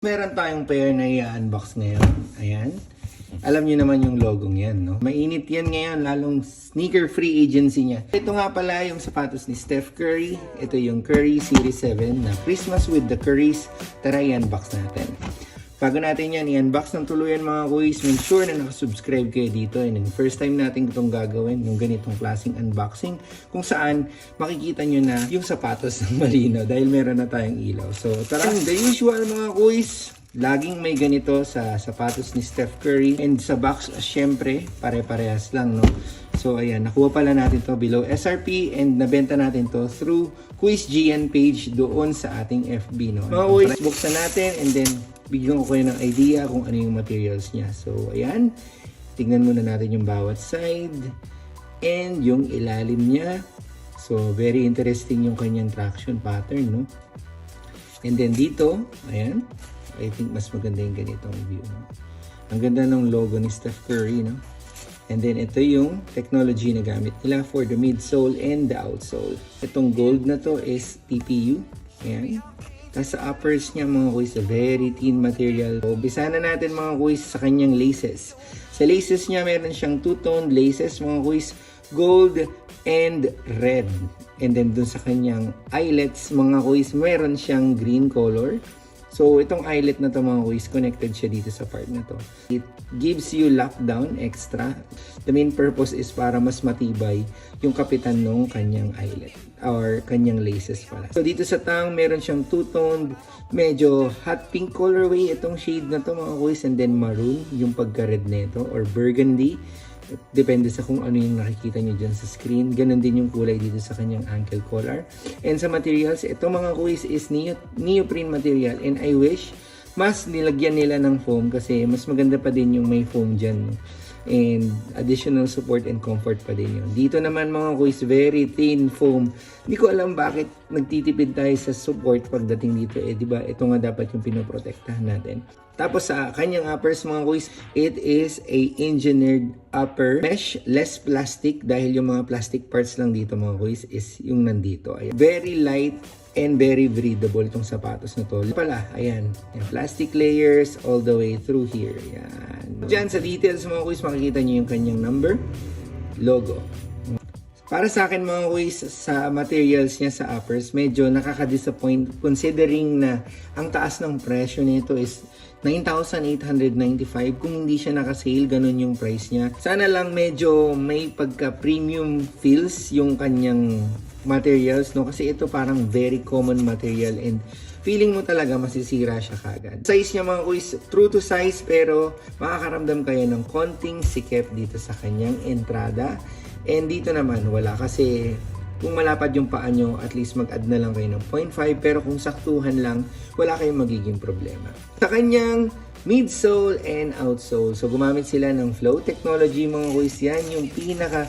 Meron tayong pair na i-unbox ngayon. Ayan. Alam niyo naman yung logong yan, no? Mainit yan ngayon, lalong sneaker free agency niya. Ito nga pala yung sapatos ni Steph Curry. Ito yung Curry Series 7 na Christmas with the Currys. Tara i-unbox natin. Bago natin yan i-unbox ng tuluyan mga kuys, make sure na nakasubscribe kayo dito. And yung first time natin itong gagawin, yung ganitong klaseng unboxing, kung saan makikita nyo na yung sapatos ng malinaw dahil meron na tayong ilaw. So tara, the usual mga kuys, laging may ganito sa sapatos ni Steph Curry. And sa box, syempre, pare-parehas lang, no? So ayan, nakuha pala natin to below SRP and nabenta natin to through Quiz GN page doon sa ating FB, no? Mga kuys, buksan natin and then bigyan ko kayo ng idea kung ano yung materials niya. So, ayan. Tignan muna natin yung bawat side. And yung ilalim niya. So, very interesting yung kanyang traction pattern, no? And then dito, ayan. I think mas maganda yung ganitong view, no? Ang ganda ng logo ni Steph Curry, no? And then ito yung technology na gamit nila for the midsole and the outsole. Itong gold na to is TPU. Ayan. Tapos sa uppers niya mga kuys, a very thin material. So, bisa na natin mga kuys sa kanyang laces. Sa laces niya, meron siyang two-toned laces mga kuys, gold and red. And then dun sa kanyang eyelets mga kuys, meron siyang green color. So itong eyelet na to mga kuys, connected siya dito sa part na to. It gives you lockdown extra. The main purpose is para mas matibay yung kapitan ng kanyang eyelet or kanyang laces pala. So dito sa tang, meron siyang two-toned, medyo hot pink colorway itong shade na to mga kuys, and then maroon yung pagka-red nito or burgundy. Depende sa kung ano yung nakikita nyo dyan sa screen. Ganon din yung kulay dito sa kanyang ankle collar. And sa materials, ito mga kuys is neoprene material. And I wish mas nilagyan nila ng foam kasi mas maganda pa din yung may foam dyan. No? And additional support and comfort pa din yun. Dito naman mga kuys, very thin foam. Hindi ko alam bakit nagtitipid tayo sa support pagdating dito. Diba, ito nga dapat yung pinoprotektahan natin. Tapos sa kanyang uppers mga kuys, it is a engineered upper mesh, less plastic dahil yung mga plastic parts lang dito mga kuys is yung nandito. Ayan. Very light and very breathable itong sapatos na to. Pala, ayan, yung plastic layers all the way through here. Ayan. Diyan sa details mga kuys, makikita nyo yung kanyang number, logo. Para sa akin mga kuys, sa materials niya sa uppers, medyo nakaka-disappoint considering na ang taas ng presyo nito is 9,895. Kung hindi siya naka-sale, ganun yung price niya. Sana lang medyo may pagka-premium feels yung kanyang materials, no? Kasi ito parang very common material and feeling mo talaga masisira siya kagad. Size niya mga kuys, true to size pero makakaramdam kayo ng konting sikip dito sa kanyang entrada. And dito naman wala kasi kung malapad yung paa nyo, at least mag-add na lang kayo ng 0.5 pero kung saktuhan lang, wala kayong magiging problema. Sa kanyang midsole and outsole, so gumamit sila ng flow technology mga kuys. Yan yung pinaka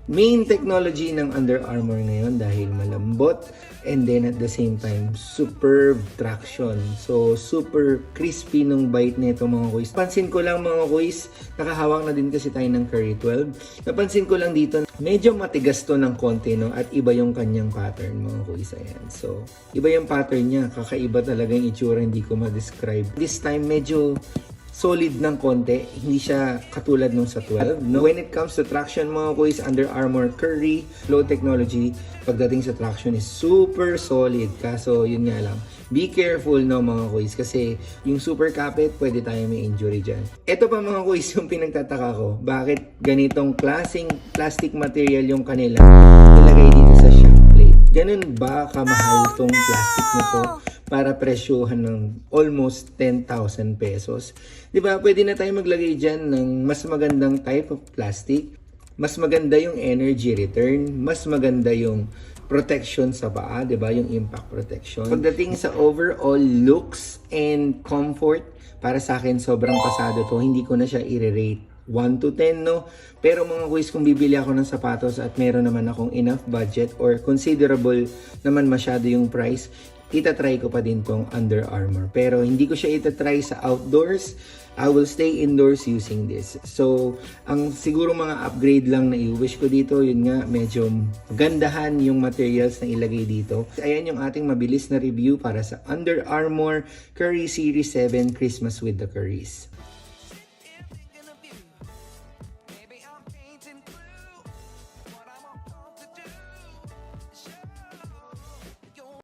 main technology ng Under Armour ngayon dahil malambot and then at the same time superb traction. So super crispy nung bite nito mga kuys. Pansin ko lang mga kuys, nakahawak na din kasi tayo ng Curry 12. Napansin ko lang dito, medyo matigas to ng konti, no? At iba yung kanyang pattern mga kuys. Ayan. So iba yung pattern niya, kakaiba talaga yung itsura, hindi ko ma-describe. This time medyo solid ng konti, hindi siya katulad nung sa 12. No? When it comes to traction mga kuys, Under Armour Curry Flow Technology, pagdating sa traction is super solid. Kaso yun nga lang, be careful no mga kuys kasi yung super kapit, pwede tayo may injury dyan. Ito pa mga kuys yung pinagtataka ko, bakit ganitong klaseng plastic material yung kanila nilagay dito sa shock plate. Ganun ba kamahal tong plastic na to para presyuhan ng almost 10,000 pesos? Diba, pwede na tayo maglagay dyan ng mas magandang type of plastic, mas maganda yung energy return, mas maganda yung protection sa paa, diba, yung impact protection. Pagdating sa overall looks and comfort, para sa akin sobrang pasado to, hindi ko na siya i-rate 1 to 10, no? Pero mga kuys, kung bibili ako ng sapatos at meron naman akong enough budget or considerable naman masyado yung price, itatry ko pa din tong Under Armour. Pero hindi ko siya itatry sa outdoors. I will stay indoors using this. So, ang siguro mga upgrade lang na i-wish ko dito, yun nga, medyo gandahan yung materials na ilagay dito. Ayan yung ating mabilis na review para sa Under Armour Curry Series 7 Christmas with the Currys.